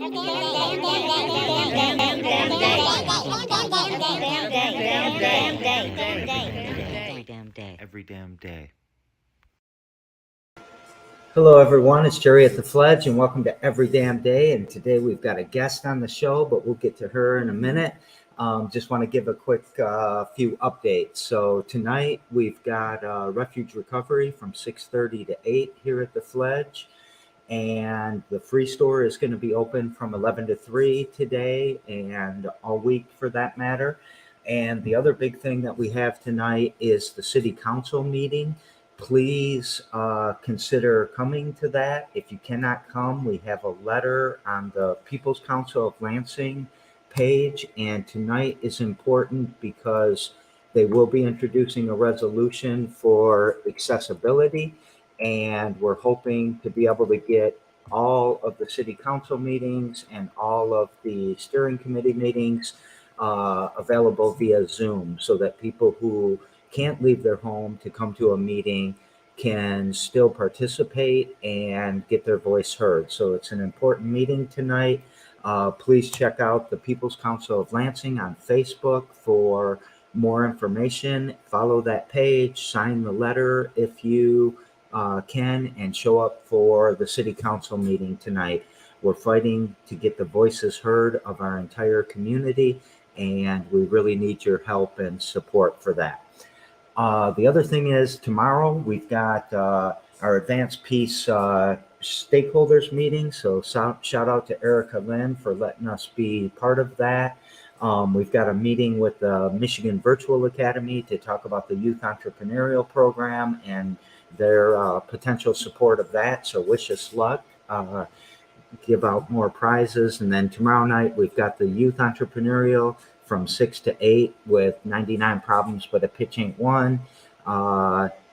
Every damn day. Hello, everyone. It's Jerry at the Fledge, and welcome to Every Damn Day. And today we've got a guest on the show, but we'll get to her in a minute. Just want to give a quick few updates. So tonight we've got refuge recovery from 6:30 to 8 here at the Fledge. And the free store is going to be open from 11 to 3 today and all week for that matter. And the other big thing that we have tonight is the city council meeting. Please consider coming to that. If you cannot come, we have a letter on the People's Council of Lansing page. And tonight is important because they will be introducing a resolution for accessibility. And we're hoping to be able to get all of the city council meetings and all of the steering committee meetings available via Zoom so that people who can't leave their home to come to a meeting can still participate and get their voice heard. So it's an important meeting tonight. Please check out the People's Council of Lansing on Facebook for more information. Follow that page, sign the letter if you can, and show up for the city council meeting tonight. We're fighting to get the voices heard of our entire community, and we really need your help and support for that. The other thing is tomorrow we've got our advanced peace stakeholders meeting. So shout out to Erica Lynn for letting us be part of that. We've got a meeting with the Michigan Virtual Academy to talk about the youth entrepreneurial program and their potential support of that. So wish us luck. Give out more prizes. And then tomorrow night we've got the youth entrepreneurial from 6 to 8 with 99 problems, but a pitch ain't one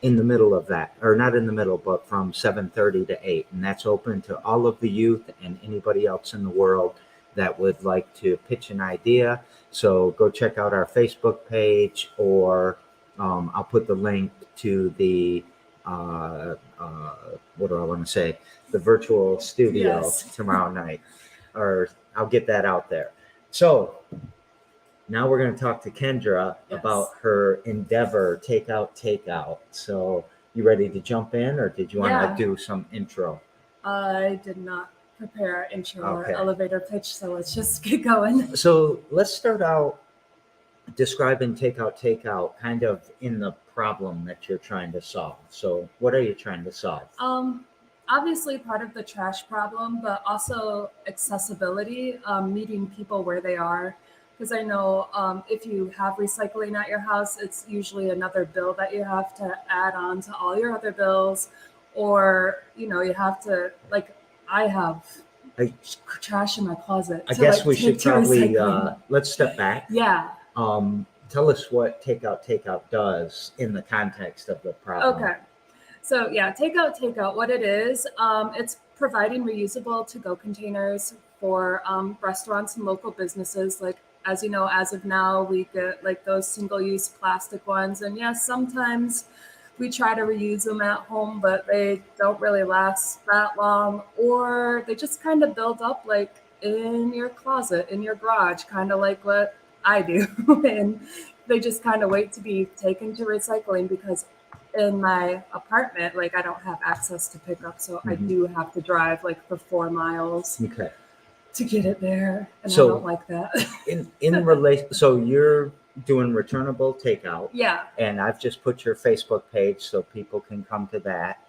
in the middle of that, or not in the middle, but from 7:30 to 8. And that's open to all of the youth and anybody else in the world that would like to pitch an idea. So go check out our Facebook page, or I'll put the link to the, what do I want to say? The virtual studio tomorrow night, or I'll get that out there. So now we're going to talk to Kendra about her endeavor, Takeout. So you ready to jump in, or did you want to do some intro? I did not prepare an intro or elevator pitch, so let's just get going. So let's start out describing Takeout, kind of in the problem that you're trying to solve. So what are you trying to solve? Obviously part of the trash problem, but also accessibility, meeting people where they are. Because I know if you have recycling at your house, it's usually another bill that you have to add on to all your other bills. Or, you know, you have to, like, I have trash in my closet. I guess we should probably, let's step back. Yeah. Tell us what Takeout does in the context of the problem. Okay. So yeah, Takeout, what it is, it's providing reusable to-go containers for restaurants and local businesses. Like, as you know, as of now, we get like those single-use plastic ones. And yes, sometimes we try to reuse them at home, but they don't really last that long, or they just kind of build up like in your closet, in your garage, kind of like what I do. And they just kind of wait to be taken to recycling, because in my apartment, like I don't have access to pick up. So I do have to drive like the 4 miles to get it there. And so I don't like that. in relation, so you're doing Returnable Takeout. Yeah. And I've just put your Facebook page so people can come to that.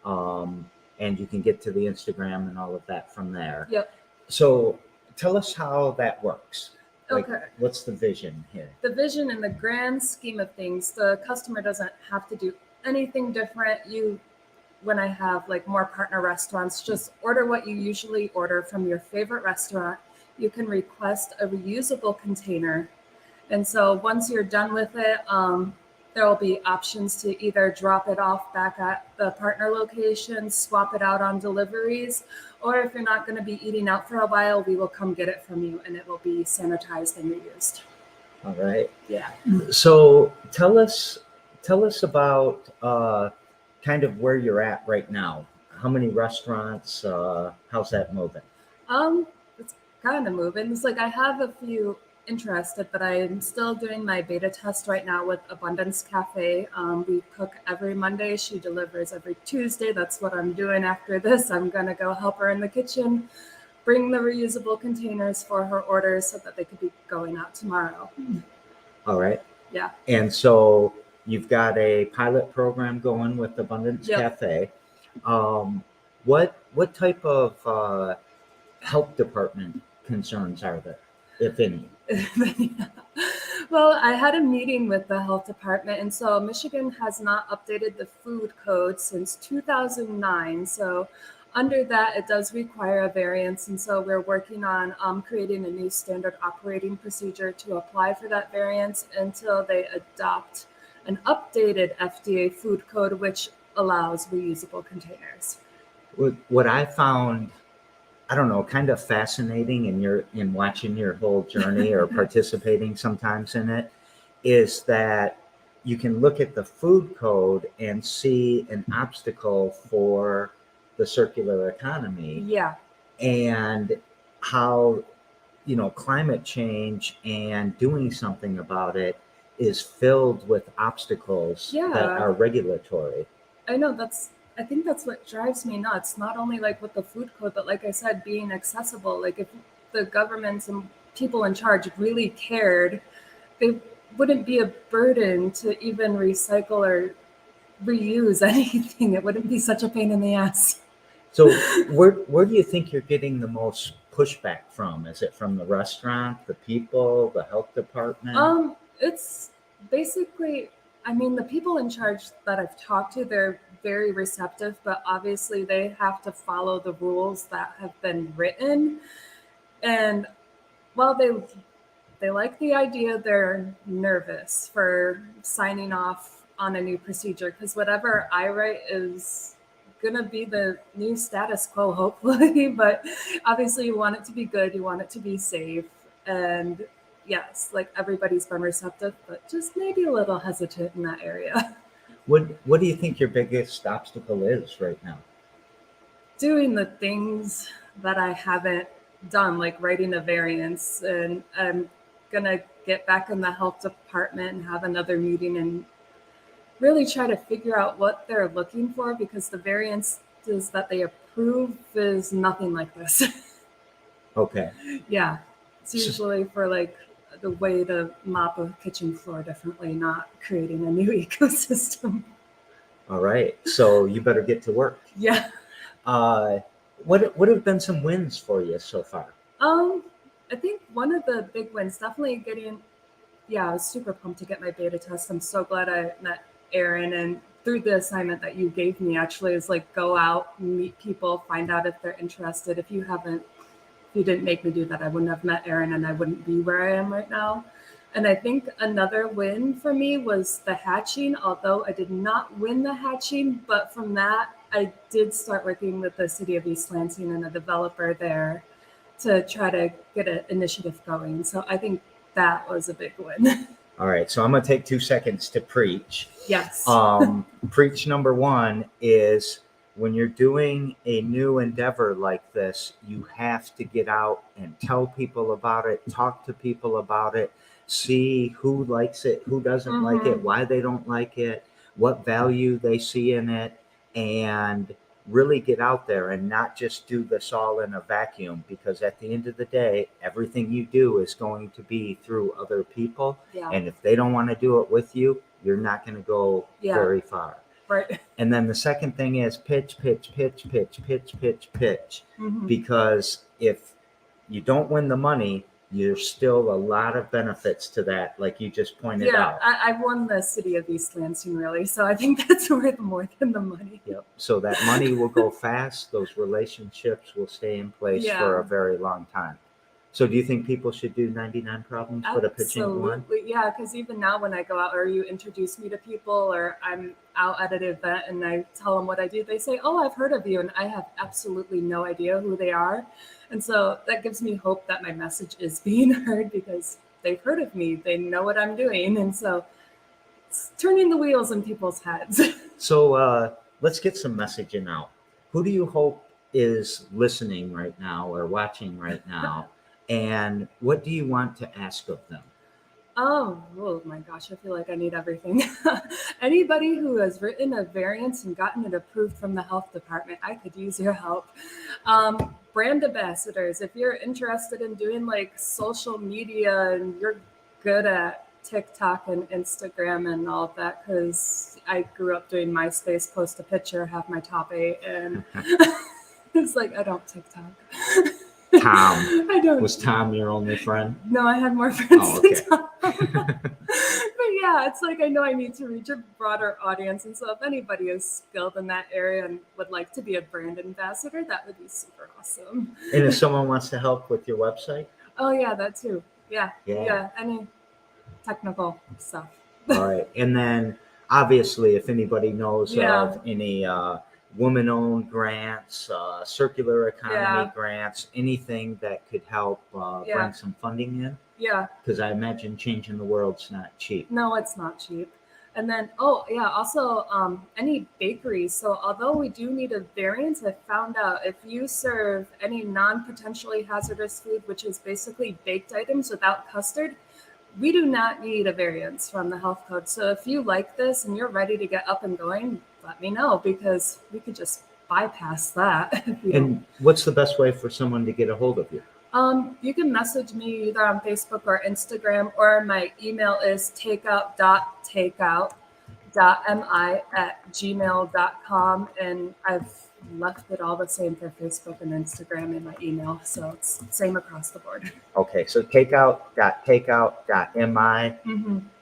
And you can get to the Instagram and all of that from there. Yep. So tell us how that works. Like, okay. What's the vision here? The vision, in the grand scheme of things, the customer doesn't have to do anything different. When I have like more partner restaurants, just order what you usually order from your favorite restaurant. You can request a reusable container. And so once you're done with it, there will be options to either drop it off back at the partner location, swap it out on deliveries, or if you're not going to be eating out for a while, we will come get it from you and it will be sanitized and reused. All right. Yeah. So tell us about kind of where you're at right now. How many restaurants? How's that moving? It's kind of moving. It's like I have a few interested, but I'm still doing my beta test right now with Abundance Cafe. We cook every Monday. She delivers every Tuesday. That's what I'm doing after this. I'm going to go help her in the kitchen, bring the reusable containers for her orders so that they could be going out tomorrow. All right. Yeah. And so you've got a pilot program going with Abundance Yep. Cafe. What type of health department concerns are there, if any? Well, I had a meeting with the health department, and so Michigan has not updated the food code since 2009. So under that, it does require a variance, and so we're working on creating a new standard operating procedure to apply for that variance until they adopt an updated FDA food code, which allows reusable containers. What I found, I don't know, kind of fascinating in watching your whole journey or participating sometimes in it, is that you can look at the food code and see an obstacle for the circular economy Yeah. and how, climate change and doing something about it is filled with obstacles that Yeah. are regulatory. I know I think that's what drives me nuts. Not only like with the food code, but like I said, being accessible. Like if the governments and people in charge really cared, they wouldn't be a burden to even recycle or reuse anything. It wouldn't be such a pain in the ass. So where do you think you're getting the most pushback from? Is it from the restaurant, the people, the health department? It's basically, I mean, the people in charge that I've talked to, they're very receptive, but obviously they have to follow the rules that have been written. And while they like the idea, they're nervous for signing off on a new procedure because whatever I write is gonna be the new status quo, hopefully. But obviously, you want it to be good, you want it to be safe, and yes, like everybody's been receptive, but just maybe a little hesitant in that area. What do you think your biggest obstacle is right now? Doing the things that I haven't done, like writing a variance, and I'm gonna get back in the health department and have another meeting and really try to figure out what they're looking for because the variances that they approve is nothing like this. Okay. Yeah, it's usually for like the way to mop a kitchen floor differently, not creating a new ecosystem. All right. So you better get to work. Yeah. What have been some wins for you so far? I think one of the big wins, definitely getting, yeah, I was super pumped to get my beta test. I'm so glad I met Erin, and through the assignment that you gave me actually is like go out, meet people, find out if they're interested. If you didn't make me do that, I wouldn't have met Erin and I wouldn't be where I am right now. And I think another win for me was the hatching, although I did not win the hatching, but from that, I did start working with the city of East Lansing and a developer there to try to get an initiative going. So I think that was a big win. All right. So I'm going to take 2 seconds to preach. Yes. Preach number one is when you're doing a new endeavor like this, you have to get out and tell people about it, talk to people about it, see who likes it, who doesn't like it, why they don't like it, what value they see in it, and really get out there and not just do this all in a vacuum, because at the end of the day, everything you do is going to be through other people. Yeah. And if they don't want to do it with you, you're not going to go very far. Right. And then the second thing is pitch, because if you don't win the money, there's still a lot of benefits to that, like you just pointed out. I won the city of East Lansing, really, so I think that's worth more than the money. Yep. So that money will go fast. Those relationships will stay in place for a very long time. So do you think people should do 99 problems with a pitching one? Absolutely, yeah, because even now when I go out or you introduce me to people or I'm out at an event and I tell them what I do, they say, oh, I've heard of you, and I have absolutely no idea who they are. And so that gives me hope that my message is being heard because they've heard of me, they know what I'm doing. And so it's turning the wheels in people's heads. So let's get some messaging out. Who do you hope is listening right now or watching right now And what do you want to ask of them? Oh my gosh, I feel like I need everything. Anybody who has written a variance and gotten it approved from the health department, I could use your help. Brand ambassadors, if you're interested in doing like social media and you're good at TikTok and Instagram and all of that, because I grew up doing MySpace, post a picture, have my top 8, and it's like, I don't TikTok. Tom. I don't. Was Tom your only friend? No, I had more friends Oh, okay. than Tom. But yeah, it's like I know I need to reach a broader audience. And so if anybody is skilled in that area and would like to be a brand ambassador, that would be super awesome. And if someone wants to help with your website? Oh yeah, that too. Yeah. Yeah. Yeah. Any technical stuff. All right. And then obviously, if anybody knows of any woman-owned grants, circular economy grants, anything that could help bring some funding in. Yeah. Because I imagine changing the world's not cheap. No, it's not cheap. And then, also any bakeries. So although we do need a variance, I found out if you serve any non-potentially hazardous food, which is basically baked items without custard, we do not need a variance from the health code. So if you like this and you're ready to get up and going, let me know, because we could just bypass that. And what's the best way for someone to get a hold of you? You can message me either on Facebook or Instagram, or my email is takeout.takeout.mi@gmail.com. And I've left it all the same for Facebook and Instagram in my email. So it's same across the board. Okay, so takeout.takeout.mi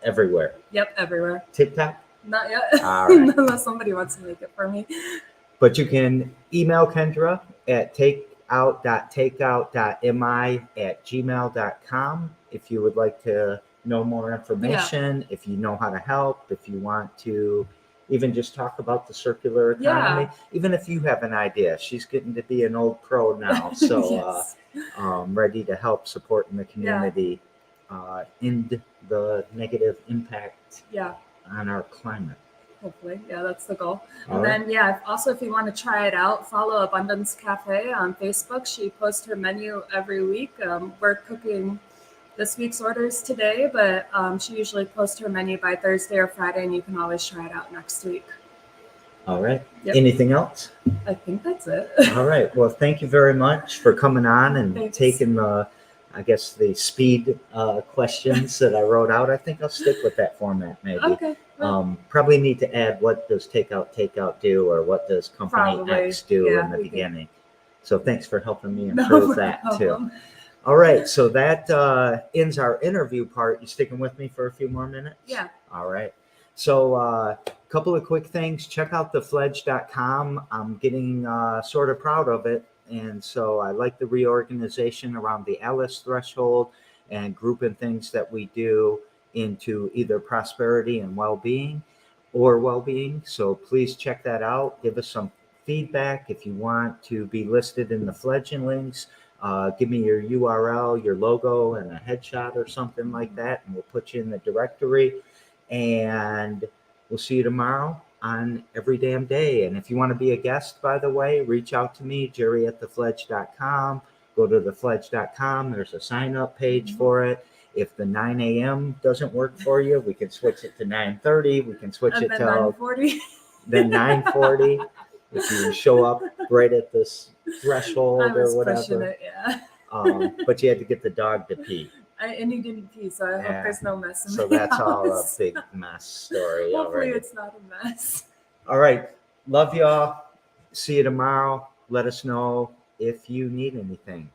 everywhere. Yep, everywhere. TikTok? Not yet. All right. Unless somebody wants to make it for me. But you can email Kendra at takeout.takeout.mi@gmail.com if you would like to know more information, if you know how to help, if you want to even just talk about the circular economy, even if you have an idea. She's getting to be an old pro now, so ready to help support in the community, end the negative impact on our climate. Hopefully. Yeah, that's the goal. And then, also if you want to try it out, follow Abundance Cafe on Facebook. She posts her menu every week. We're cooking this week's orders today, but she usually posts her menu by Thursday or Friday, and you can always try it out next week. All right. Yep. Anything else? I think that's it. All right. Well, thank you very much for coming on and taking the speed questions that I wrote out. I think I'll stick with that format maybe. Okay. Probably need to add, what does Takeout do, or what does Company X do in the beginning. So thanks for helping me improve that too. All right. So that ends our interview part. You sticking with me for a few more minutes? Yeah. All right. So a couple of quick things. Check out thefledge.com. I'm getting sort of proud of it. And so I like the reorganization around the Alice threshold and grouping things that we do into either prosperity and well-being or well-being. So please check that out. Give us some feedback. If you want to be listed in the Fledging links, give me your URL, your logo, and a headshot or something like that, and we'll put you in the directory. And we'll see you tomorrow on Every Damn Day. And if you want to be a guest, by the way, reach out to me, jerry@thefledge.com. Go to thefledge.com. There's a sign-up page for it. If the 9 a.m. doesn't work for you, we can switch it to 9:30. We can switch it to 9:40. Then 9:40. If you show up right at this threshold or whatever. Pushing it, but you had to get the dog to pee. And he didn't pee, so I hope there's no mess in So my that's house. all a big mess story. Hopefully already. it's not a mess. All right. Love y'all. See you tomorrow. Let us know if you need anything.